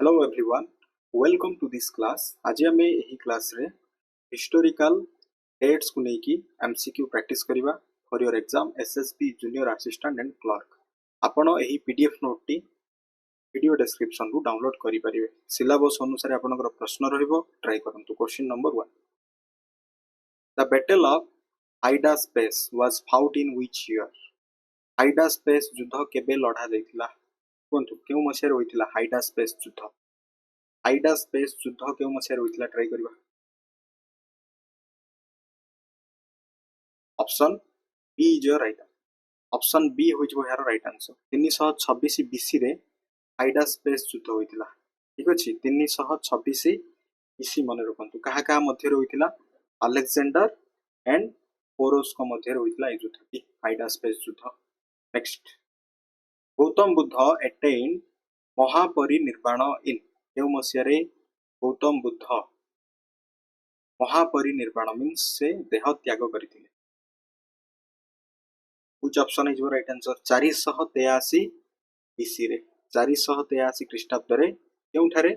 Hello everyone, welcome to this class. आज आम यही क्लास रे हिस्टोरिकल डेट्स को लेकी एमसीक्यू प्रैक्टिस करिबा for your exam SSB junior assistant and clerk. आपण एही पीडीएफ नोट टी वीडियो डिस्क्रिप्शन रु डाउनलोड करि परिबे. सिलेबस अनुसार आपनकर प्रश्न रहइबो. ट्राई करंतु. Question number 1. The battle of Hydaspes was fought in which year? Hydaspes युद्ध केबे लढा जायतिला? कोंतु केउ मसिया होइतिला हाइडा स्पेस युद्ध? हाइडा स्पेस युद्ध केउ मसिया होइतिला? ट्राई करिबा. Option B is your right. Option B होइछ यार राइट आंसर. 326 बीसी रे हाइडा स्पेस युद्ध होइतिला. ठीक अछि. 326 बीसी मन रखंतु. कहा कहा मध्य होइतिला? अलेक्जेंडर एंड पोरोस को मध्य होइतिला ए युद्ध की हाइडा स्पेस युद्ध. नेक्स्ट. गौतम बुद्ध अटेन्ड महापरिनिर्वाण इन केउ मसिया रे गौतम बुद्ध महापरिनिर्वाण मीन्स से देह त्याग करथिले? which option is your right answer? 483 BC रे 483 ख्रीष्टाब्द रे केउठारे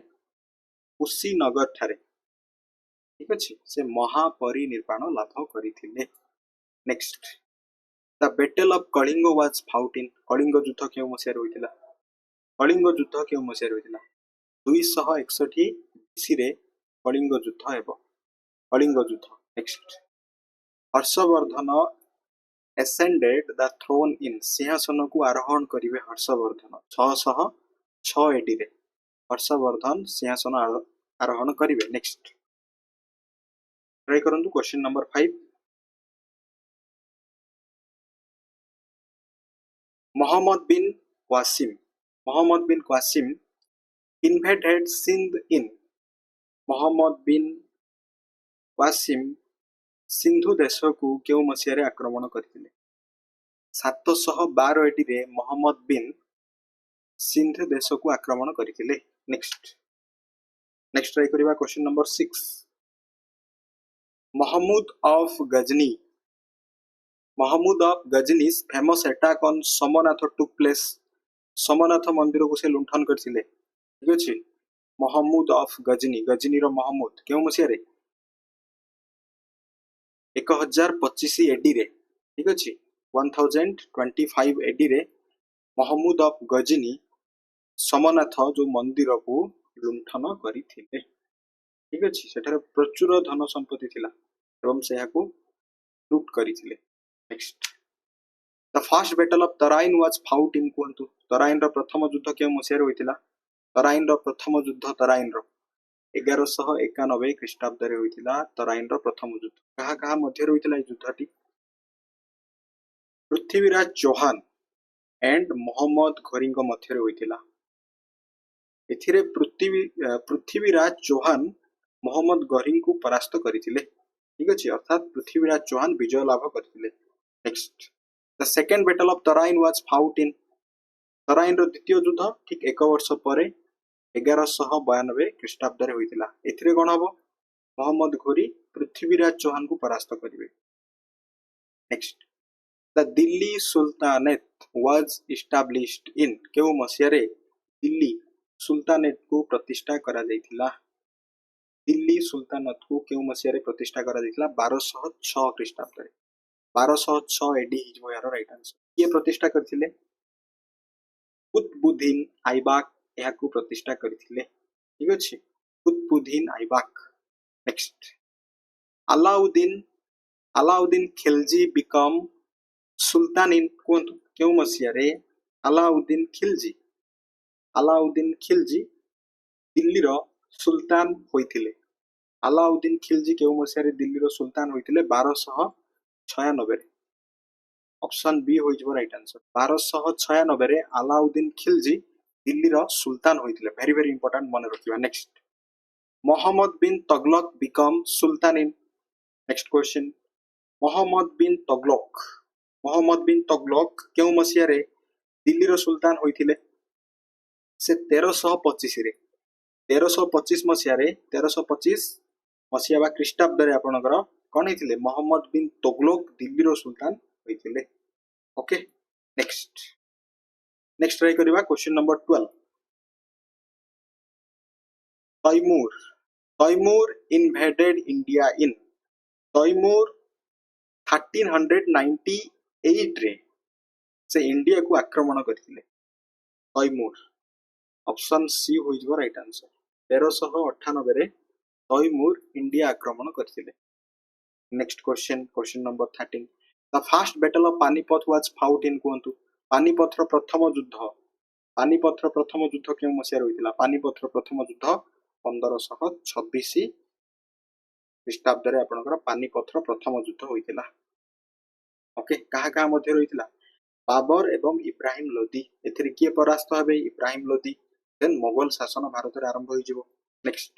कुशीनगर ठारे ठीक अछि से महापरिनिर्वाण लाभ करिथिले. Next. The battle of Kalinga was fought in Kalinga युद्ध केउ मसिया होइतिला? कलिंग युद्ध केउ मसिया होइतिला? 261 बीसी रे कलिंग युद्ध हेबो. कलिंग युद्ध. Next. Harshvardhan ascended the throne in सिंहासन को आरोहण करिवे हर्षवर्धन 606 एडी रे हर्षवर्धन सिंहासन आरोहण करिवे. नेक्स्ट. ट्राई करंतु. Question number 5. मोहम्मद बिन क्वासिम invaded सिंध इन मोहम्मद बिन क्वासिम सिंधु देश को केउ मसिया रे आक्रमण करथिले? 712 एडी रे मोहम्मद बिन सिंधु देश को आक्रमण करथिले. नेक्स्ट. नेक्स्ट ट्राई करिवा. Question number 6. Mahmud of Ghazni's famous attack on Somnath took place. Somnath मंदिर को से लुंठन करथिले. ठीक अछि. महमूद ऑफ गजनी रो महमूद केउ मसिया रे 1025 एडी रे ठीक अछि 1025 एडी रे महमूद ऑफ गजनी सोमनाथ जो मंदिर को लुंठन करिथिले. ठीक अछि. सेठारे प्रचुर धन संपत्ति थिला एवं सेहा को लूट करिथिले. Next. The first battle of Tarain was fought in कोंतु तराइन रो प्रथम युद्ध केउ मसिया रे होइतिला? तराइन रो प्रथम युद्ध तराइन रो 1191 ख्रीष्टाब्द रे होइतिला. तराइन रो प्रथम युद्ध कहा कहा मध्य होइतिला ए युद्धटी? पृथ्वीराज चौहान एंड मोहम्मद घोरी को मध्य होइतिला. एथिरे पृथ्वीराज चौहान मोहम्मद घोरी को परास्त करिथिले. ठीक अछि. अर्थात पृथ्वीराज चौहान विजय लाभ करथिले. Next. The second battle of Tarain was fought in Tarain रो द्वितीय युद्ध ठीक 1 वर्ष परे 1192 ख्रीष्टाब्द रे होइतिला. एथिरे कोन हबो? मोहम्मद घोरी पृथ्वीराज चौहान को परास्त करिवे. Next. The Delhi sultanate was established in केउ मसिया रे दिल्ली सुल्तानेट को प्रतिष्ठा करा जायतिला? दिल्ली सुल्तानत को केउ मसिया रे प्रतिष्ठा करा जायतिला? 1206 ख्रीष्टाब्द रे 1206 एडी इज यार राइट आंसर. ये प्रतिष्ठा करथिले? कुतुबुद्दीन ऐबक यहा को प्रतिष्ठा करथिले. ठीक अछि. Qutubuddin Aibak. Next. Alauddin Khilji become sultan इन कोंतु केउ मसिया रे अलाउद्दीन खिलजी दिल्ली रो सुल्तान होइथिले? अलाउद्दीन खिलजी केउ मसिया रे दिल्ली रो सुल्तान होइथिले? 1296 रे. ऑप्शन बी होइछ राइट आंसर. 1296 रे अलाउद्दीन खिलजी दिल्ली रो सुल्तान होइथिले. वेरी वेरी इंपोर्टेंट मन रखिबा. Next. Mohammad bin Tughlaq become sultan in next question. Mohammad bin Tughlaq केउ मसिया रे दिल्ली रो सुल्तान होइथिले? से 1325 मसिया रे 1325 मसिया बा ख्रीष्टाब्द रे आपनकर कोन हेतिले? मोहम्मद बिन तुगलक दिल्ली रो सुल्तान होइथिले. ओके. नेक्स्ट. नेक्स्ट ट्राई करिवा. Question number 12. Timur Timur invaded India in Timur 1398 ରେ ସେ ଇଣ୍ଡିଆକୁ ଆକ୍ରମଣ କରିଥିଲେ। ତୈମୁର ଅପସନ ସି ହୋଇଯିବ ରାଇଟ ଆନ୍ସର। 1398 ରେ ତୈମୁର ଇଣ୍ଡିଆ ଆକ୍ରମଣ କରିଥିଲେ। Next question number 13 the first battle of Panipat was fought in କୁହନ୍ତୁ। ପାନିପଥର ପ୍ରଥମ ଯୁଦ୍ଧ କେଉଁ ମସିହାରେ ହୋଇଥିଲା? ପାନିପଥର ପ୍ରଥମ ଯୁଦ୍ଧ 1526 ଖ୍ରୀଷ୍ଟାବ୍ଦରେ ଆପଣଙ୍କର ପାନିପଥର ପ୍ରଥମ ଯୁଦ୍ଧ ହୋଇଥିଲା। ଓକେ, କାହା ମଧ୍ୟରେ ହୋଇଥିଲା? ବାବର ଏବଂ ଇବ୍ରାହିମ ଲୋଦି। ଏଥିରେ କିଏ ପରାସ୍ତ ହେବେ? ଇବ୍ରାହିମ ଲୋଦି। ଦେନ୍ ମୋଗଲ ଶାସନ ଭାରତରେ ଆରମ୍ଭ ହୋଇଯିବ। Next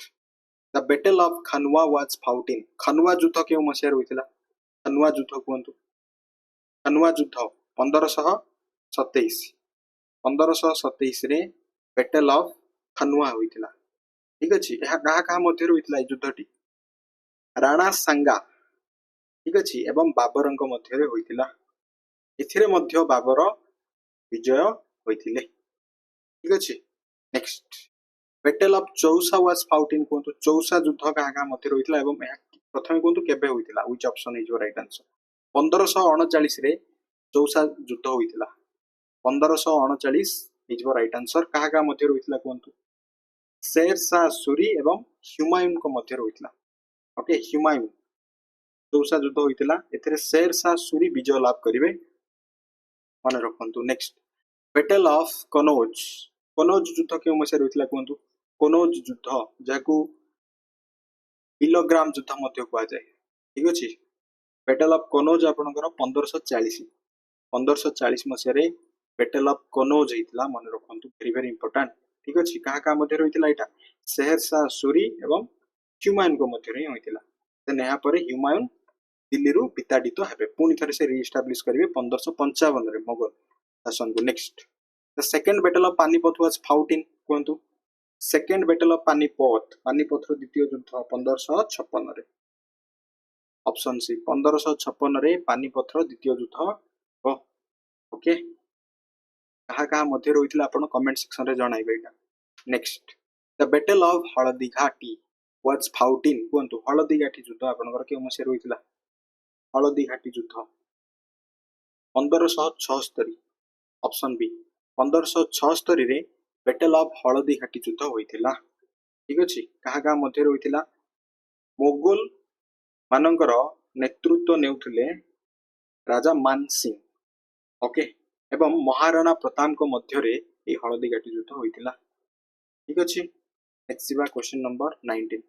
the battle of Khanwa was fought in. Khanwa ଯୁଦ୍ଧ କେଉଁ ମସିହାରେ ହୋଇଥିଲା? ଖାନୱା ଯୁଦ୍ଧ କୁହନ୍ତୁ। ଖାନୱା ଯୁଦ୍ଧ 1527 ରେ ବ୍ୟାଟଲ ଅଫ ଖାନୱା ହୋଇଥିଲା। ଠିକ ଅଛି, ଏହା କାହା ମଧ୍ୟରେ ହୋଇଥିଲା এই ଯୁଦ୍ଧଟି? ରାଣା ସାଙ୍ଗା ଠିକ ଅଛି ଏବଂ ବାବରଙ୍କ ମଧ୍ୟରେ ହୋଇଥିଲା। ଏଥିରେ ମଧ୍ୟ ବାବର ବିଜୟ ହୋଇଥିଲେ। ଠିକ ଅଛି, next battle of Chausa was fought in କୁହନ୍ତୁ। ଚୌସା ଯୁଦ୍ଧ କାହା ମଧ୍ୟରେ ହୋଇଥିଲା ଏବଂ ଏହା ପ୍ରଥମେ କୁହନ୍ତୁ କେବେ ହୋଇଥିଲା? ୱିଚ୍ ଅପସନ ହେଇଯିବ ରାଇଟ ଆନ୍ସର? 1539 ରେ ଚୌସା ଯୁଦ୍ଧ ହୋଇଥିଲା। 1539 ହେଇଯିବ ରାଇଟ ଆନ୍ସର। କାହା ମଧ୍ୟରେ ହୋଇଥିଲା କୁହନ୍ତୁ? ଶେର ଶାହ ସୁରୀ ଏବଂ ହ୍ୟୁମାୟୁନଙ୍କ ମଧ୍ୟରେ ହୋଇଥିଲା। ଓକେ, ହ୍ୟୁମାୟୁନ ଚୌସା ଯୁଦ୍ଧ ହୋଇଥିଲା। ଏଥିରେ ଶେର ଶାହ ସୁରୀ ବିଜୟ ଲାଭ କରିବେ, ମନେ ରଖନ୍ତୁ। Next battle of Kannauj. Kannauj ଯୁଦ୍ଧ କେଉଁ ମସିହାରେ ହୋଇଥିଲା କୁହନ୍ତୁ? କନୌଜ ଯୁଦ୍ଧ ଯାହାକୁ ବିଲଗ୍ରାମ ଯୁଦ୍ଧ ମଧ୍ୟ କୁହାଯାଏ। ଠିକ ଅଛି, ବ୍ୟାଟଲ ଅଫ କନୌଜ ଆପଣଙ୍କର 1540 ମସିହାରେ ବ୍ୟାଟଲ ଅଫ କନୌଜ ହେଇଥିଲା, ମନେ ରଖନ୍ତୁ। Very important. ଠିକ ଅଛି, କାହା ମଧ୍ୟରେ ହୋଇଥିଲା ଏଇଟା? ଶେର ଶାହ ସୁରୀ ଏବଂ ହ୍ୟୁମାୟୁନଙ୍କ ମଧ୍ୟରେ ହିଁ ହୋଇଥିଲା। ଦେନ୍ ଏହାପରେ ହ୍ୟୁମାୟୁନ ଦିଲ୍ଲୀରୁ ବିତାଡ଼ିତ ହେବେ। ପୁଣି ଥରେ ସେ ରିଏଷ୍ଟାବ୍ଲିଶ କରିବେ 1555 ରେ ମୋଗଲ ଶାସନକୁ। Next the second battle of Panipat was fought in କୁହନ୍ତୁ। ସେକେଣ୍ଡ ବ୍ୟାଟଲ ଅଫ ପାନିପଥର ଦ୍ୱିତୀୟ ଯୁଦ୍ଧ 1556 ରେ। ଅପସନ ସି 1556 ରେ ପାନିପଥର ଦ୍ୱିତୀୟ ଯୁଦ୍ଧ। ଓକେ, କାହା ମଧ୍ୟରେ ହୋଇଥିଲା ଆପଣ କମେଣ୍ଟ ସେକ୍ସନରେ ଜଣାଇବେ ଏଇଟା। ନେକ୍ସଟ ଦ ବ୍ୟାଟଲ ଅଫ ହଳଦୀ ଘାଟି ୱାଜ ଫାଉଟ୍ ଇନ୍ କୁହନ୍ତୁ। ହଳଦୀ ଘାଟି ଯୁଦ୍ଧ ଆପଣଙ୍କର କେଉଁ ମସିହାରେ ହୋଇଥିଲା? ହଳଦୀ ଘାଟି ଯୁଦ୍ଧ 1576। ଅପସନ ବି 1576 ରେ ବ୍ୟାଟଲ ଅଫ ହଳଦୀ ଘାଟି ଯୁଦ୍ଧ ହୋଇଥିଲା। ଠିକ ଅଛି, କାହା ମଧ୍ୟରେ ହୋଇଥିଲା? ମୋଗଲ ମାନଙ୍କର ନେତୃତ୍ୱ ନେଉଥିଲେ ରାଜା ମାନ ସିଂ, ଓକେ, ଏବଂ ମହାରାଣା ପ୍ରତାପଙ୍କ ମଧ୍ୟରେ ଏହି ହଳଦୀ ଘାଟି ଯୁଦ୍ଧ ହୋଇଥିଲା। ଠିକ ଅଛି, ନେକ୍ସଟ ଯିବା question number 19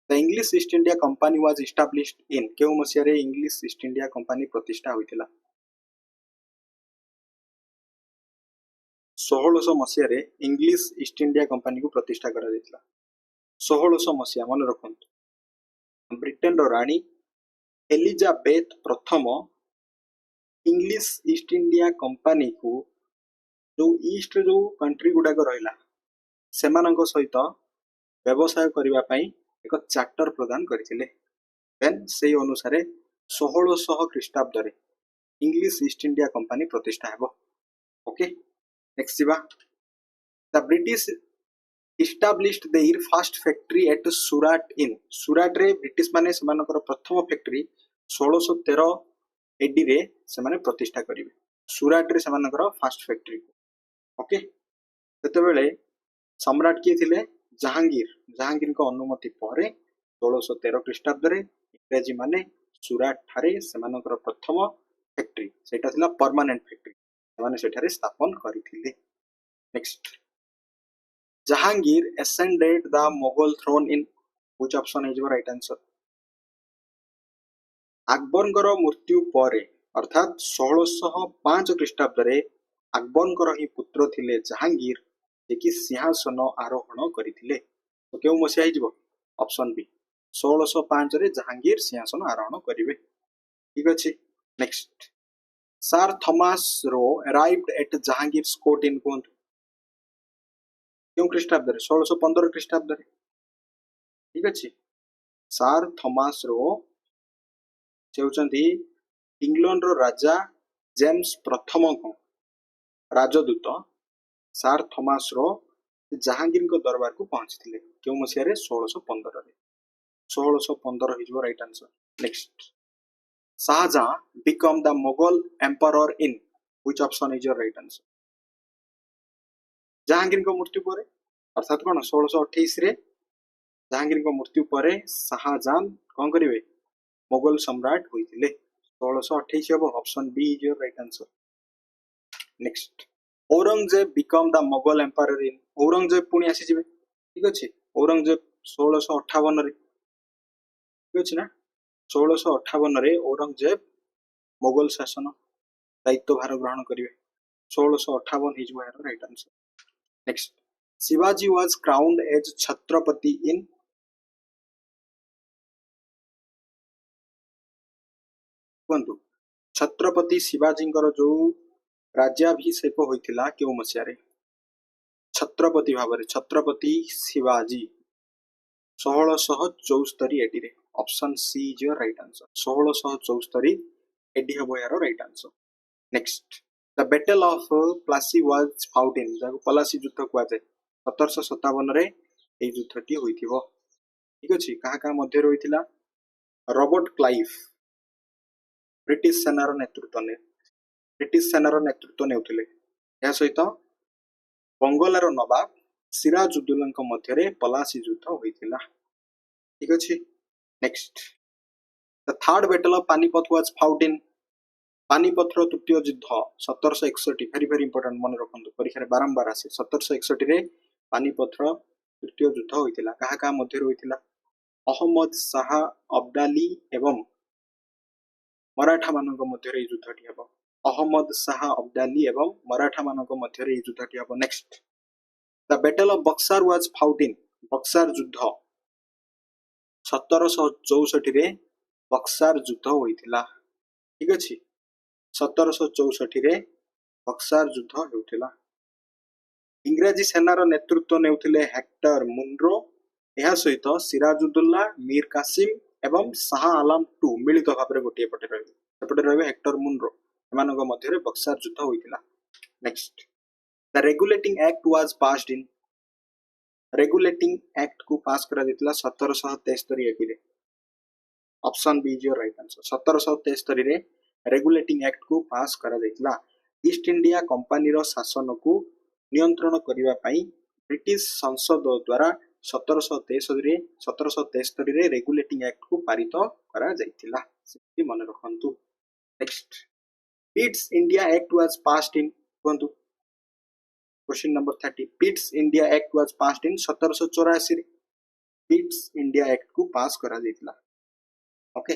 the English East India company was established in. କେଉଁ ମସିହାରେ ଇଂଲିଶ ଇଷ୍ଟ ଇଣ୍ଡିଆ କମ୍ପାନୀ ପ୍ରତିଷ୍ଠା ହୋଇଥିଲା? 1600 ମସିହାରେ ଇଂଲିଶ ଇଷ୍ଟ ଇଣ୍ଡିଆ କମ୍ପାନୀକୁ ପ୍ରତିଷ୍ଠା କରାଯାଇଥିଲା। 1600 ମସିହା, ମନେ ରଖନ୍ତୁ। ବ୍ରିଟେନର ରାଣୀ ଏଲିଜାବେଥ ପ୍ରଥମ ଇଂଲିଶ ଇଷ୍ଟ ଇଣ୍ଡିଆ କମ୍ପାନୀକୁ ଯୋଉ ଇଷ୍ଟରେ ଯୋଉ କଣ୍ଟ୍ରି ଗୁଡାକ ରହିଲା ସେମାନଙ୍କ ସହିତ ବ୍ୟବସାୟ କରିବା ପାଇଁ ଏକ ଚାର୍ଟର ପ୍ରଦାନ କରିଥିଲେ। ଦେନ୍ ସେଇ ଅନୁସାରେ 1600 ଖ୍ରୀଷ୍ଟାବ୍ଦରେ ଇଂଲିଶ ଇଷ୍ଟ ଇଣ୍ଡିଆ କମ୍ପାନୀ ପ୍ରତିଷ୍ଠା ହେବ। ଓକେ, ନେକ୍ସଟ ଯିବା the British established their first factory at Surat in। ସୁରାଟରେ ବ୍ରିଟିଶ ମାନେ ସେମାନଙ୍କର ପ୍ରଥମ ଫ୍ୟାକ୍ଟ୍ରି 1613 AD ରେ ସେମାନେ ପ୍ରତିଷ୍ଠା କରିବେ। ସୁରାଟରେ ସେମାନଙ୍କର ଫାଷ୍ଟ ଫ୍ୟାକ୍ଟ୍ରି। ଓକେ, ସେତେବେଳେ ସମ୍ରାଟ କିଏ ଥିଲେ? ଜାହାଙ୍ଗୀରଙ୍କ ଅନୁମତି ପରେ 1613 ଖ୍ରୀଷ୍ଟାବ୍ଦରେ ଇଂରାଜୀ ମାନେ ସୁରାଟ ଠାରେ ସେମାନଙ୍କର ପ୍ରଥମ ଫ୍ୟାକ୍ଟ୍ରି, ସେଇଟା ଥିଲା ପର୍ମାନେଣ୍ଟ ଫ୍ୟାକ୍ଟ୍ରି, ସେମାନେ ସେଠାରେ ସ୍ଥାପନ କରିଥିଲେ। Next Jahangir ascended the Mughal throne in which option ହେଇଯିବ ରାଇଟ ଆନ୍ସର? ଆକବରଙ୍କର ମୃତ୍ୟୁ ପରେ ଅର୍ଥାତ୍ 1605 ଖ୍ରୀଷ୍ଟାବ୍ଦରେ ଆକବରଙ୍କର ହିଁ ପୁତ୍ର ଥିଲେ ଜାହାଙ୍ଗୀର, ଯିଏକି ସିଂହାସନ ଆରୋହଣ କରିଥିଲେ। ତ କେଉଁ ମସିହା ହେଇଯିବ? ଅପସନ ବି 1605 ରେ ଜାହାଙ୍ଗୀର ସିଂହାସନ ଆରୋହଣ କରିବେ। ଠିକ ଅଛି, ନେକ୍ସଟ ସାର୍ ଥମାସ ରୋ arrived at ଜାହାଙ୍ଗୀର's court in କୁହନ୍ତୁ। କେଉଁ ଖ୍ରୀଷ୍ଟାବ୍ଦରେ? 1615 ଖ୍ରୀଷ୍ଟାବ୍ଦରେ। ଠିକ ଅଛି, ସାର୍ ଥମାସ ରୋ ସେ ହେଉଛନ୍ତି ଇଂଲଣ୍ଡର ରାଜା ଜେମ୍ସ ପ୍ରଥମଙ୍କ ରାଜଦୂତ। ସାର୍ ଥମାସ ରୋ जहांगीर दरबार को पहुंची क्यों मसीह 1615 1615 हो right answer. Next, Shahjahan become the Mughal emperor in which option is your right answer? Jahangir मृत्यु पर अर्थात कौन 1628 रे जहांगीर मृत्यु पर शाहजहां कौन करेंगे मुगल सम्राट होते 1628 हम option B is your right answer. Next, Aurangzeb become the Mughal empire in Aurangzeb पुणी आसीजिबे ठीक अछि औरंगजेब 1658 रे ठीक अछि ना 1658 रे औरंगजेब मुगल शासन दायित्व भार ग्रहण करिवे 1658 is your right answer. Next, Shivaji was crowned as Chhatrapati in कहतु छत्रपति शिवाजी जो राज्याभिषेक होइतिला केउ मसिया रे छत्रपति भाव छत्रपति शिवाजी 1674 एडी रे option C is your right answer 1674 AD हबो your right answer. Next, the battle of Plassey was fought in जाको पलासी युद्ध कुआ जाय 1757 रे ए युद्धटी होइथिबो ठीक अछि कहा कहा मध्य होइतिला रॉबर्ट क्लाइव ब्रिटिश सेनार नेतृत्व नेउथिले या सहित बंगलार नवाब सिराजुद्दौला मध्य पलासी युद्ध होइतिला ठीक अछि। Next, the third battle of Panipat was fought in Panipat तृतीय युद्ध 1761 वेरी वेरी इंपोर्टेंट मन रखंतु परीक्षा बारंबार आसे 1761 रे पानीपत तृतीय युद्ध होइतिला कहा कहा मध्य होइतिला अहमद शाह अब्दाली एवं मराठा मानक मध्य युद्धटी हेबो अहमद शाह अब्दाली एवं मराठा मानक मध्य युद्धटी हेबो। Next, the battle of Berkshire was fought in Berkshire युद्ध 1764 रे बक्सार युद्ध होइतिला ठीक अछि 1764 रे बक्सार युद्ध होइतिला। इंग्रजी सेनार नेतृत्व नेउथिले हेक्टर मुनरो यह सहित सिराजुद्दौला मीर कासिम एवं शाह आलम टू मिलित भाव गोटे पटे रही हेक्टर मुनरो एमानक मध्य बक्सार युद्ध होइतिला। Next, the regulating act was passed in regulating act को पास करा दितला 1773 एडी रे option B is your right answer 1773 रे रेगुलेटिंग एक्ट को पास करा दितला ईस्ट इंडिया कंपनी रो शासन को नियंत्रण करिवा पई ब्रिटिश संसद द्वारा 1773 रे रेगुलेटिंग एक्ट को पारित करा जाइतिला सेति मन रखंतु। Next, Pitt's India act was passed in कहंतु question number 30 Pitt's India act was passed in 1784 रे पिट्स इंडिया एक्ट को पास करा जाइतिला ओके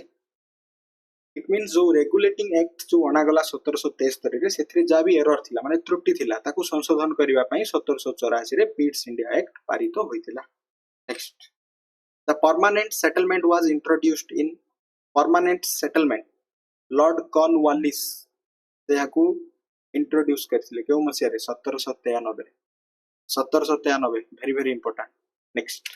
इट मीन्स जो रेगुलेटिंग एक्ट जो अणागला 1773 रे सेथरे जा भी एरर थिला माने त्रुटि थिला ताकू संशोधन करिवा पई 1784 रे पिट्स इंडिया एक्ट पारित होइतिला। Next, the permanent settlement was introduced in permanent settlement Lord Cornwallis याकू इंट्रोड्यूस करथिले केउ मसिया रे 1793 very very important. Next,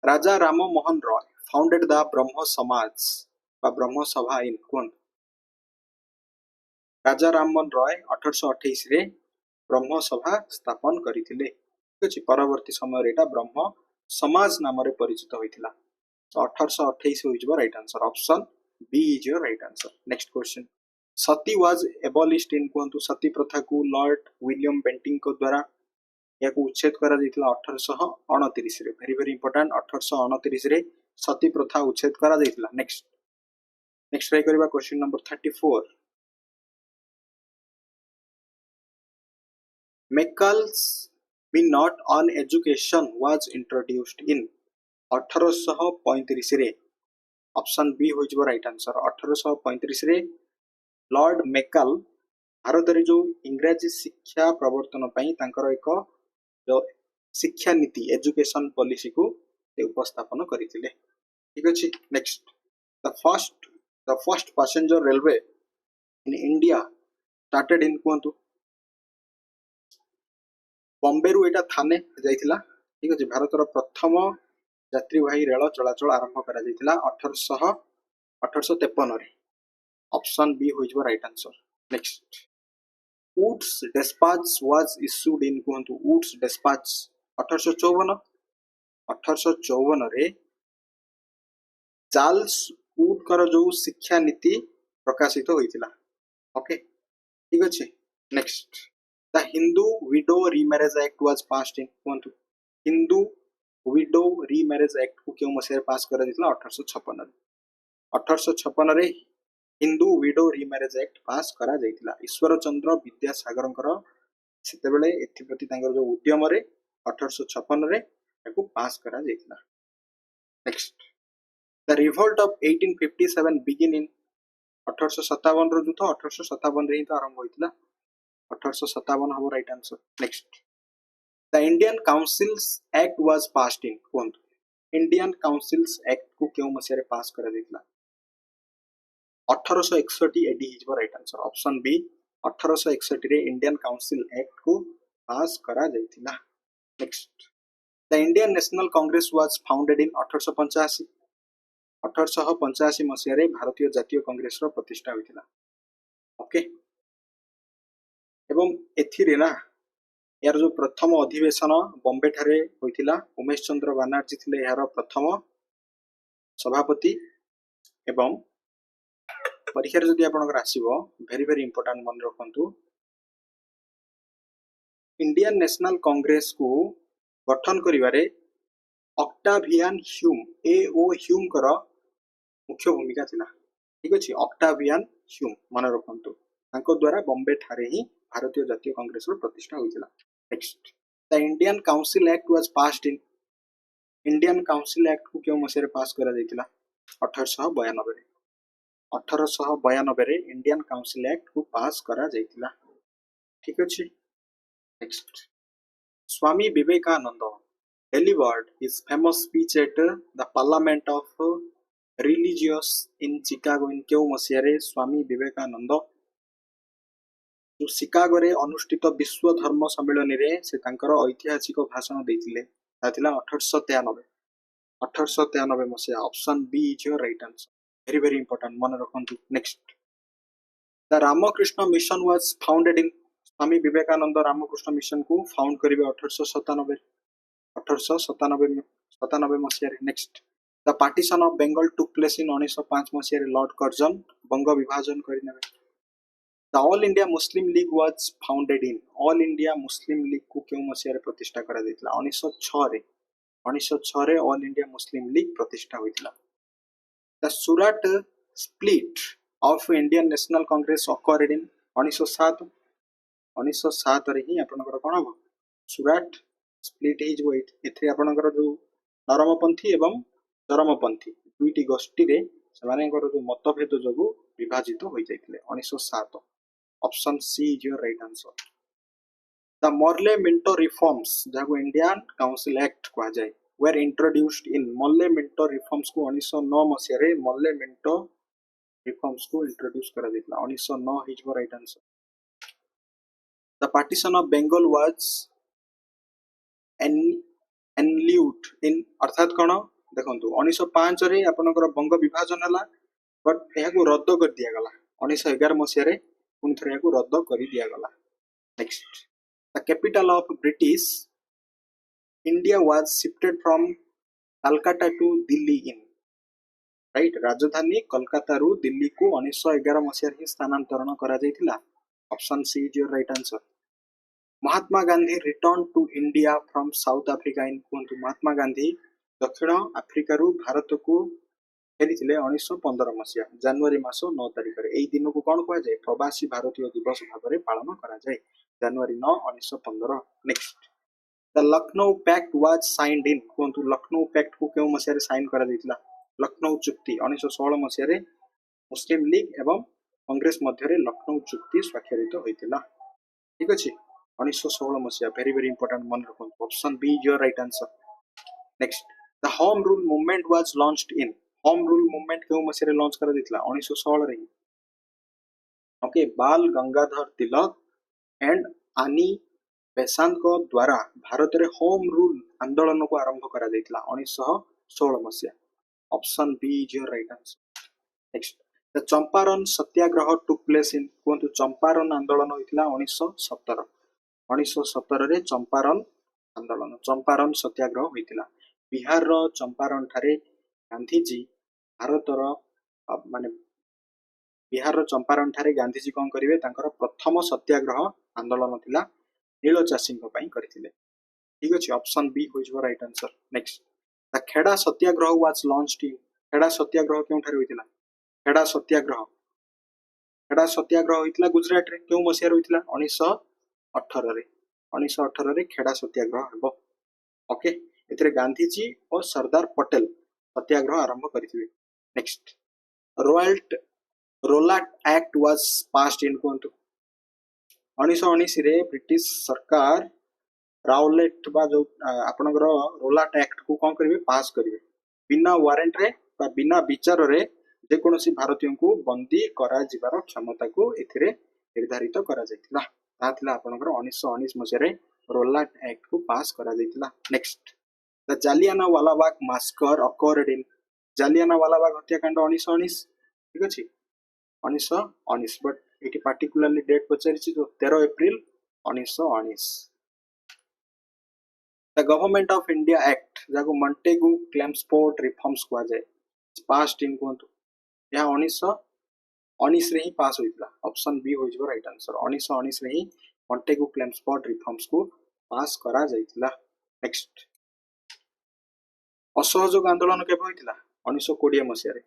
Raja Ram Mohan Roy founded the Brahmo Samaj ब्रह्म सभा इन कौन राजा राममोहन रॉय 1828 रे ब्रह्म सभा स्थापन करथिले परवर्ती समय एटा ब्रह्म समाज नाम रे परिचित होइतिला 1828 हो is right answer option B is your right answer. Next question, sati was abolished in कोंतु सती प्रथा को लॉर्ड विलियम बेंटिंग को द्वारा याकू उच्छेद करा जाइतिला 1829 रे वेरी वेरी इंपोर्टेंट 1829 रे सती प्रथा उच्छेद करा जाइतिला। नेक्स्ट ट्राई करिबा question number 34 Mackall's Minute on Education was introduced in 1835 रे ऑप्शन बी हो जबो राइट आंसर 1835 रे लॉर्ड मेकाल भारत रे जो इंग्रजी शिक्षा प्रवर्तन पई तांकर एक जो शिक्षा नीति एजुकेशन पॉलिसी को उपस्थापन करथिले ठीक अछि। Next, the first passenger railway in India started in कोंतु बॉम्बे रु एटा थाने जाइतिला ठीक अछि भारत रो प्रथम यात्रीवाही रेल चलाचल आरंभ करा जाइतिला 1853 रे ऑप्शन बी हो जबो right answer. Next, Woods Dispatch was issued in କୁହନ୍ତୁ Woods Dispatch 1854 1854 ରେ ଚାର୍ଲ୍ସ ଉଡଙ୍କର ଯୋଉ ଶିକ୍ଷା ନୀତି ପ୍ରକାଶିତ ହୋଇଥିଲା। ଓକେ ଠିକ ଅଛି। Next the Hindu widow remarriage act was passed in କୁହନ୍ତୁ ହିନ୍ଦୁ ୱିଡୋ ରିମ୍ୟାରେଜ ଆକ୍ଟ କୁ କେଉଁ ମସିହାରେ ପାସ୍ କରାଯାଇଥିଲା 1856 ରେ 1856 ରେ Hindu widow remarriage act pass କରାଯାଇଥିଲା। ଈଶ୍ୱର ଚନ୍ଦ୍ର ବିଦ୍ୟାସାଗରଙ୍କର ସେତେବେଳେ ଏଥିପ୍ରତି ତାଙ୍କର ଯୋଉ ଉଦ୍ୟମରେ 1856 ରେ ତାକୁ ପାସ୍ କରାଯାଇଥିଲା। Next the Revolt of 1857 begin in 1857 ର ଯୁଦ୍ଧ 1857 ରେ ହିଁ ତ ଆରମ୍ଭ ହୋଇଥିଲା। 1857 ହବ right answer. Next the Indian councils act was passed in କୁହନ୍ତୁ ଇଣ୍ଡିଆନ୍ କାଉନସିଲ୍ସ ଆକ୍ଟ କୁ କେଉଁ ମସିହାରେ ପାସ୍ କରାଯାଇଥିଲା 1861 ଏଡି ହେଇଯିବ ରାଇଟ ଆନ୍ସର ଅପସନ ବି 1861 ରେ ଇଣ୍ଡିଆନ୍ କାଉନସିଲ ଆକ୍ଟ କୁ ପାସ୍ କରାଯାଇଥିଲା। Next the Indian national congress was founded in 1885 1885 ମସିହାରେ ଭାରତୀୟ ଜାତୀୟ କଂଗ୍ରେସର ପ୍ରତିଷ୍ଠା ହୋଇଥିଲା। ଓକେ ଏବଂ ଏଥିରେ ନା यार जो प्रथम अधिवेशन बॉम्बे ठारे होइतिला उमेश चंद्र बनर्जी थिले यार प्रथम सभापति एवं परीक्षा जदि आपनकर आसीबो वेरी वेरी इंपोर्टेंट मन रखंतु इंडियन नेशनल कांग्रेस को गठन करिवारे ऑक्टावियन ह्यूम ए ओ ह्यूम कर मुख्य भूमिका थिला। ठीक अछि ऑक्टावियन ह्यूम मन रखंतु तांको द्वारा बॉम्बे ठारे ही भारतीय जातीय कांग्रेस रो प्रतिष्ठा होइतिला। Next, the Indian Council Act was passed in Indian Council Act को क्यों मसीह पास करा जाइतिला 1892 रे 1892 रे इंडियन काउंसिल एक्ट को पास करा जाइतिला। ठीक अछि। Next Swami Vivekananda delivered his famous speech at the Parliament of Religious in Chicago in क्यों मसीह रे स्वामी विवेकानंद जो शिकागो रे अनुष्ठित विश्व धर्म सम्मेलन रे से तांकर ऐतिहासिक भाषण देथिले ताथिला 1893 मसिया option B is your right answer very very important मन रखंतु। Next the Ramakrishna mission was founded in Swami Vivekananda Ramakrishna mission को फाउंड करिवे 1897 मसिया रे। Next the partition of Bengal took place in 1905 मसिया रे लॉर्ड कर्जन बंग विभाजन करिनेबे। The All India Muslim League was founded in All India Muslim League को क्यों मसिया रे प्रतिष्ठा करा जाइतिला 1906 रे All India Muslim League प्रतिष्ठा होइतिला। The Surat split of Indian National Congress occurred in 1907 रे ही आपनकर कोन हो सुराट स्प्लिट हे जो एथरे आपनकर जो नरमपंथी एवं चरमपंथी दुईटी गोष्ठी रे सेमानकर जो मतभेद जोगु विभाजित होई जाइतिले 1907 option C is your right answer. The Morley Minto reforms जाको इंडियन काउंसिल एक्ट कहा जाए were introduced in Morley Minto reforms को 1909 मसिया रे मॉर्ले मिंटो रिफॉर्म्स को इंट्रोड्यूस करा दितला 1909 is your right answer. The partition of Bengal was annulled in अर्थात कोन देखंतु 1905 रे आपनकर बंग विभाजन हला बट एहा को रद्द कर दिया गला 1911 मसिया रे पुन थरे को रद्द करी दिया गला। Next the capital of British India was shifted from Calcutta to Delhi in right राजधानी कोलकाता रु दिल्ली को 1911 मसिया रे स्थानांतरण करा जाइतिला option C is your right answer. Mahatma Gandhi return to India from South Africa in कुंतु महात्मा गांधी दक्षिण अफ्रीका रु भारत को फेरिथिले 1915 मसिया जनवरी मास 9 तारिख रे एई दिन को कोन कहै जाय प्रवासी भारतीय दिवस भाबरे पालन करा जाय जनवरी 9 1915। Next the Lucknow pact was signed in कुंतु लखनऊ पैक्ट को केउ मसिया रे साइन करा दैतिला लखनऊ चुक्ति 1916 मसिया रे मुस्लिम लीग एवं कांग्रेस मध्य रे लखनऊ चुक्ति स्वाक्षरित होइतिला। ठीक अछि 1916 मसिया वेरी वेरी इंपोर्टेंट मन रखो option B is your right answer. Next the home rule movement was launched in home rule movement केउ मसिया रे लॉन्च करा दितला 1916 रे। ओके बाल गंगाधर तिलक एंड आनी बेसांत को द्वारा भारत रे होम रूल आंदोलन को आरंभ करा दितला 1916 मसिया option B is your right answer. Next the Champaran Satyagraha took place in कहतु चंपारण आंदोलन होता 1917 1917 रे चंपारण आंदोलन चंपारण सत्याग्रह होता बिहार रो चंपारण ठारे गांधीजी भारतर माने बिहार रो चंपारण ठारे गांधीजी कौन करिवे तांकर प्रथम सत्याग्रह आंदोलन थिला नील चाषी करथिले ठीक अछि ऑप्शन बी होइज right answer next the Kheda Satyagraha was launched in Kheda Satyagraha केउ ठारे होइतिला खेड़ा सत्याग्रह होइतिला गुजरात रे केउ मसिया होइतिला 1918 रे 1918 रे खेड़ा सत्याग्रह हबो ओके एथिरे गांधीजी और सरदार पटेल सत्याग्रह आरंभ करथिबे next Rowlatt Rowlatt act was passed in कोंतु 1919 रे ब्रिटिश सरकार राउलेट बा जो आपनकर रोलाट एक्ट को कौन करिवे पास करिवे बिना वारंट रे बा बिना विचार रे जे कोनोसी भारतीय को बंदी करा जिबार क्षमता को एथिरे निर्धारित करा जायतिला ताथिला आपनकर 1919 मसे रे रोलाट एक्ट को पास करा जायतिला next the Jallianwala Bagh massacre occurred in Jallianwala Bagh हत्याकांड 1919 ठीक अछि 1919 बट एटी पार्टिकुलरली डेट पचारिछि जो 13 April 1919 the government of India act जाको मॉन्टेगू क्लेम्सफोर्ड रिफॉर्म्स को जाय पास्ट इन कोंतु या 1919 रे ही पास होइतला ऑप्शन बी होइजबो राइट आंसर 1919 रे ही मॉन्टेगू क्लेम्सफोर्ड रिफॉर्म्स को पास करा जायतिला नेक्स्ट असहयोग आंदोलन केबे होइतला 1920 मसिया रे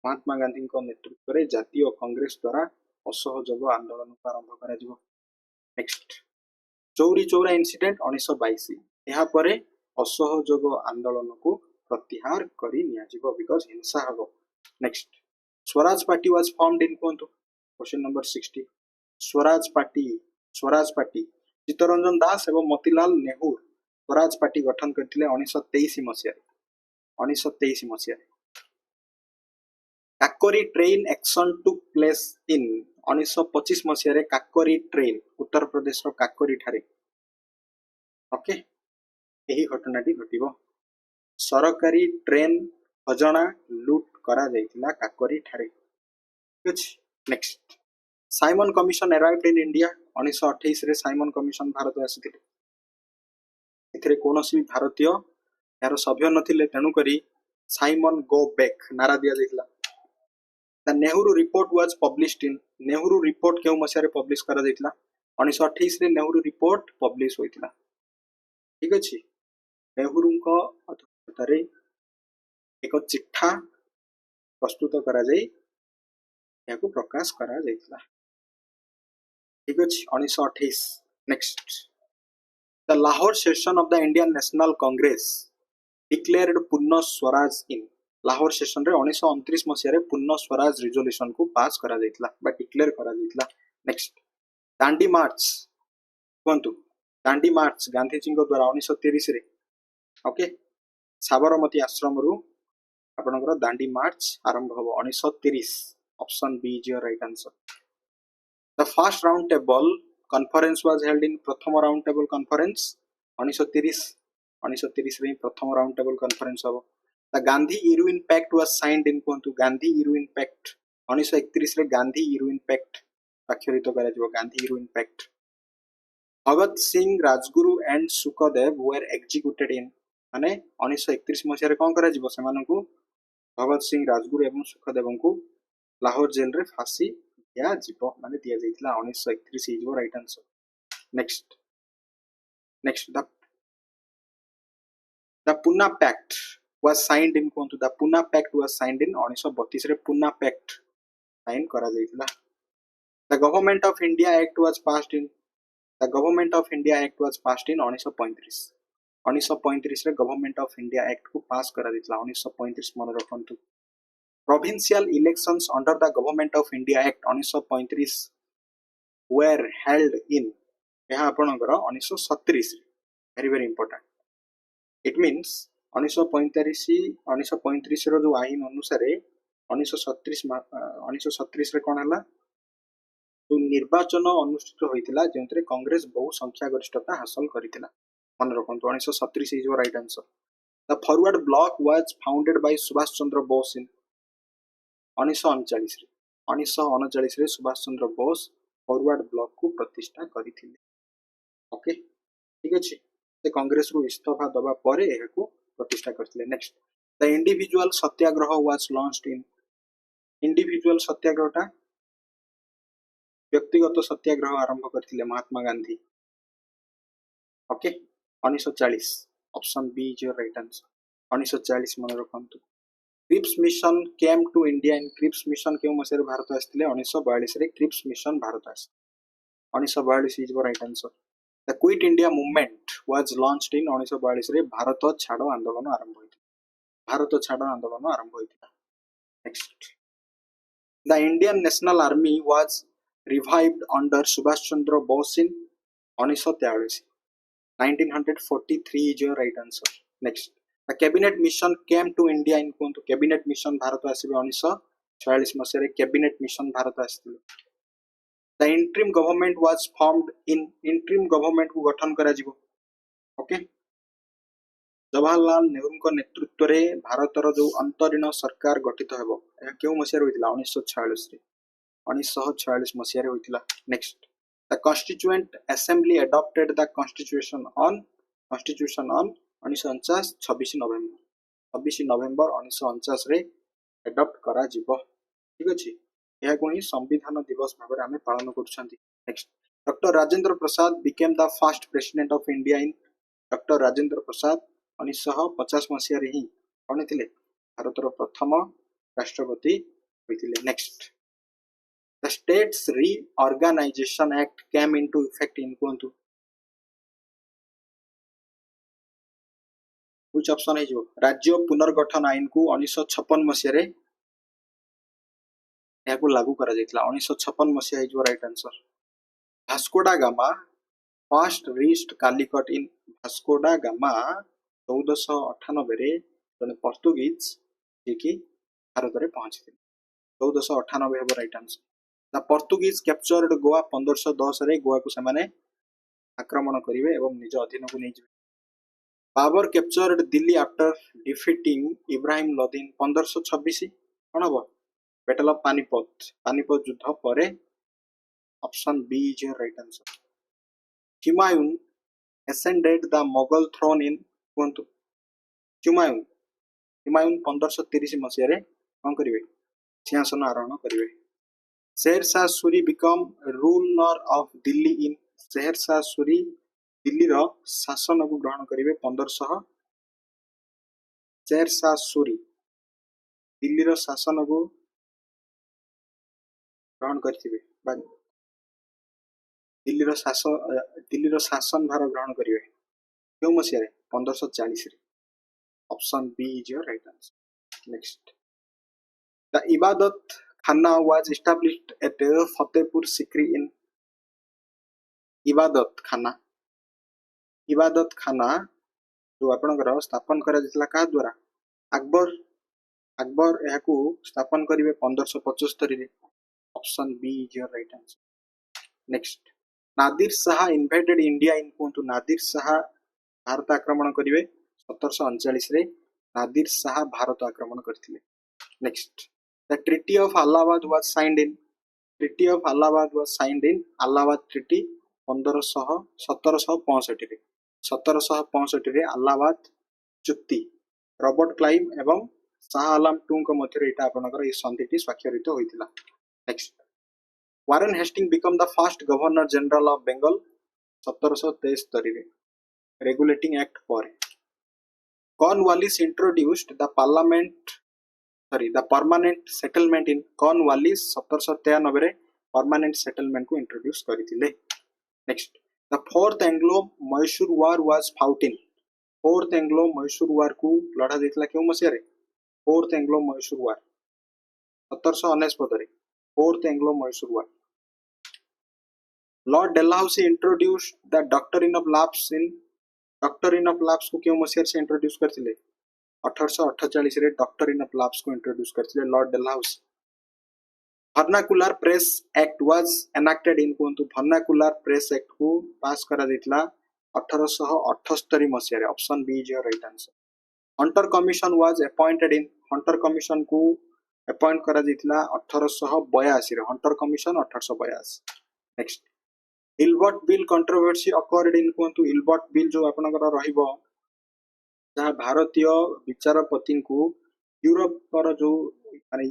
महात्मा गांधी को नेतृत्व रे जातीय कांग्रेस द्वारा असहयोग आंदोलन आरंभ करा जिवो नेक्स्ट चौरी चौरा इंसिडेंट 1922 यहाँ पर असहयोग आंदोलन को प्रत्याहार करी निया जिवो बिकॉज हिंसा हबो next Swaraj party was formed in कोंतु question number 60 Swaraj party Chittaranjan Das एवं मोतीलाल नेहरू स्वराज पार्टी गठन करथिले 1923 मसिया Kakori train action took place in 1925 मसिया रे काकोरी ट्रेन उत्तर प्रदेश रो काकोरी ठारे ओके यही घटनाटी घटिबो सरकारी ट्रेन हजना लूट करा जायतिला काकोरी ठारे कुछ next Simon commission arrived in India 1928 रे साइमन कमिशन भारत आसीथिले एथिरे कोनोसी भारतीय यार सभ्य नथिले तेनु करी साइमन गो बैक नारा दिया जायतिला the Nehru report was published in Nehru report केउ मसिया पब्लिश करा जायतिला 1928 रे नेहरू रिपोर्ट पब्लिश होइतिला ठीक अछि नेहरू को अध्यक्षतारे एक चिट्ठा प्रस्तुत करा जाय याको प्रकाश करा जायतिला ठीक अछि 1928 next the Lahore session of the Indian national Congress declared पूर्ण स्वराज इन लाहौर सेशन रे 1929 मसिया रे पूर्ण स्वराज रिजोल्यूशन को पास करा जायतिला बा डिक्लेयर करा जायतिला नेक्स्ट दांडी मार्च कोंतु दांडी मार्च गांधी जी द्वारा 1930 रे ओके साबरमती आश्रम रु आपनकर दांडी मार्च आरंभ हो 1930 option B is your right answer the first round table conference was held in प्रथम राउंड टेबल कॉन्फ्रेंस 1930 रे प्रथम राउंड टेबल कॉन्फ्रेंस हो the Gandhi Irwin pact was signed in कोंतु गांधी इरविन पैक्ट 1931 रे गांधी इरविन पैक्ट स्वाक्षरित करा जिवो Gandhi Irwin pact Bhagat Singh Rajguru and Sukhdev were executed in माने 1931 मसिया रे कोन करा जिवो सेमानकु भगत सिंह राजगुरु एवं सुखदेव को लाहौर जेल रे फांसी दिया जिवो माने दिया जाइतला 1931 is right answer next the Poona pact was signed in कोंतु the Poona pact was signed in 1932 रे पूना पैक्ट साइन करा जाइतला the government of India act was passed in the government of India act was passed in 1935 रे government of India act को पास करा जाइतला 1935 मन रखंतु provincial elections under the government of India act 1935 were held in यहा आपनकर 1937 very very important it means 1935 रो जो आईन अनुसार 1937 रे कोन हला जो निर्वाचन अनुष्ठित होइतिला जेंतरे कांग्रेस बहु संख्या गरिष्ठता हासिल करितिला मन रखंतु 1937 is right answer the forward bloc was founded by Subhash Chandra Bose in 1939 रे 1939 सुभाष चंद्र बोस फॉरवर्ड ब्लॉक को प्रतिष्ठा करथिले ओके ठीक अछि से कांग्रेस रो इस्तीफा दबा परे एहाको प्रतिष्ठा करथिले next the individual Satyagraha was launched in individual सत्याग्रहटा व्यक्तिगत सत्याग्रह आरंभ करथिले Mahatma Gandhi okay 1940 option B is your right answer 1940 मन रखंतु Cripps mission came to India in Cripps mission केउ मसेर भारत आस्थिले 1942 रे क्रिप्स मिशन भारत आस 1942 is your right answer the quit India movement was launched in 1942 रे भारत छाड़ो आंदोलन आरंभ होइथिला भारत छाड़ो आंदोलन आरंभ होइथिला next the Indian national army was revived under Subhash Chandra Bose in 1943 1943 is your right answer next the cabinet mission came to India in कोन cabinet mission Bharat आसीबे 1946 मसेरे cabinet mission भारत आसीले the interim government was formed in interim government को गठन करा जिवो okay Jawaharlal Nehru को नेतृत्व रे भारतर जो अंतरीण सरकार गठित हेबो ए केउ मसेरे होइतिला 1946 रे 1946 मसीह होइतिला next the constituent assembly adopted the constitution on 1949 26 November 1949 रे अडॉप्ट करा जिवो ठीक अछि एहा को ही संविधान दिवस भाबरे हमें पालन करछंती नेक्स्ट doctor Rajendra Prasad became the first president of India in doctor Rajendra Prasad 1950 मसीह रे ही कोन थिले भारतर प्रथम राष्ट्रपति होइतिले next The States Reorganization Act came into effect in कोंतु which option है जो राज्य पुनर्गठन आईन को 1956 मसीह रे याको लागू करा जायतिला 1956 मसीह है जो राइट आंसर भास्को डा गामा फर्स्ट रीच्ड कालीकट इन भास्को डा गामा 1498 रे जने पोर्तुगीज जे कि भारत रे पहुंचथिले 1498 हेबो right answer the Portuguese captured Goa 1510 रे गोवा को सेमाने आक्रमण करिवे एवं निज अधीन को नै जिवे Babur captured Delhi after defeating Ibrahim लोदीन 1526 कोन हबो बैटल ऑफ पानीपत युद्ध परे option B is your right answer Humayun ascended the Mughal throne in कोंतु हुमायूं 1530 मसिया रे कोन करिवे सिंहासन आरोहण करिवे Sher Shah Suri become ruler of Delhi in Sher Shah Suri Delhi रो शासन को ग्रहण करिवे 1500 शेरशाह सूरी दिल्ली रो शासन को ग्रहण करथिबे दिल्ली रो शासन भार ग्रहण करिवे क्यों मसिया रे 1540 रे option B is your right answer next the Ibadat Khana was established at Fatehpur Sikri in इबादत खाना जो आपनकर स्थापन करा जितला का द्वारा अकबर एहाकू स्थापन करिवे 1575 रे option B is your right answer next Nadir Shah invaded India in कोंतु नादिर शाह भारत आक्रमण करिवे 1739 रे नादिर शाह भारत आक्रमण करथिले next The Treaty of Allahabad was signed in Allahabad Treaty 1765 रे 1765 रे अलाहाबाद चुक्ति रॉबर्ट क्लाइव एवं शाह आलम टू को मध्य एटा आपनकर ए संधिटी स्वाक्षरित होइतिला next Warren Hasting became the first governor general of Bengal 1773 रे रेगुलेटिंग एक्ट पर Cornwallis introduced the permanent settlement in Cornwallis 1793 रे permanent settlement को introduce करिथिले next the fourth Anglo-Mysore war was fought in fourth Anglo-Mysore war को लड़ा जायतिला केउ मसिया रे fourth Anglo-Mysore war 1799 रे fourth Anglo-Mysore war Lord Dalhousie introduced the doctrine of lapse को केउ मसिया से introduce करथिले 1848 रे डॉक्ट्रिन ऑफ लैप्स को इंट्रोड्यूस करथिले Lord Dalhousie vernacular press act was enacted in कोंतु वर्नाकुलर प्रेस एक्ट को पास करा दितला 1878 मसिया रे option B is your right answer Hunter commission was appointed in Hunter commission को अपॉइंट करा जाइतिला 1882 रे Hunter commission 1882। Next Hilbert bill controversy occurred in कोंतु हिलबर्ट बिल जो आपनकर रहिबो जहाँ भारतीय विचारपति को यूरोप जो माने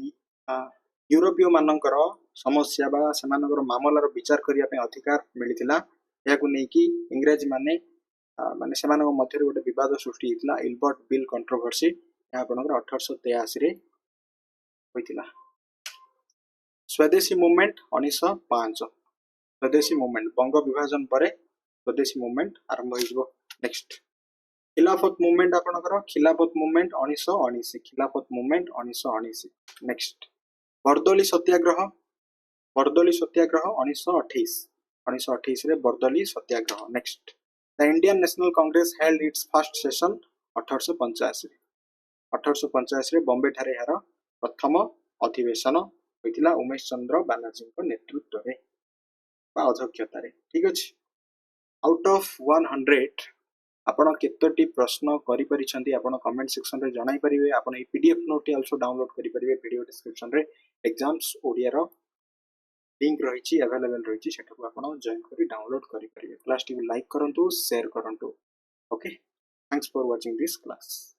यूरोपीय मानकर समस्या बा सेमानकर मामलार विचार करिया पे अधिकार मिलितिला याकु नै कि इंग्रजी माने माने सेमानक मध्य गोटे विवाद सृष्टि होइतिला हिलबर्ट बिल कंट्रोवर्सी या आपनकर 1883 रे होइतिला। स्वदेशी मूवमेंट 1905 स्वदेशी मूवमेंट बंग विभाजन परे स्वदेशी मूवमेंट आरंभ होइजबो। नेक्स्ट खिलाफत मूवमेंट आपनकर खिलाफत मूवमेंट 1919 खिलाफत मूवमेंट 1919। नेक्स्ट बरदोली सत्याग्रह 1928 रे Bardoli Satyagraha. Next the Indian national congress held its first session 1885 रे बॉम्बे ठारे यार प्रथम अधिवेशन होइतिला उमेश चंद्र बनर्जी को नेतृत्व रे बा अध्यक्षता रे। ठीक अछि आउट ऑफ 100 आपण केतोटी प्रश्न करि परिछंती आपण कमेंट सेक्शन रे जणाई परिबे। आपण ए पीडीएफ नोट आल्सो डाउनलोड करि परिबे वीडियो डिस्क्रिप्शन रे एग्जाम्स ओडिया रो लिंक रहिछि अवेलेबल रहिछि सेठा आपण जॉइन करि डाउनलोड करि परिबे। क्लास टी लाइक करंतु शेयर करंतु। Okay thanks for watching this class.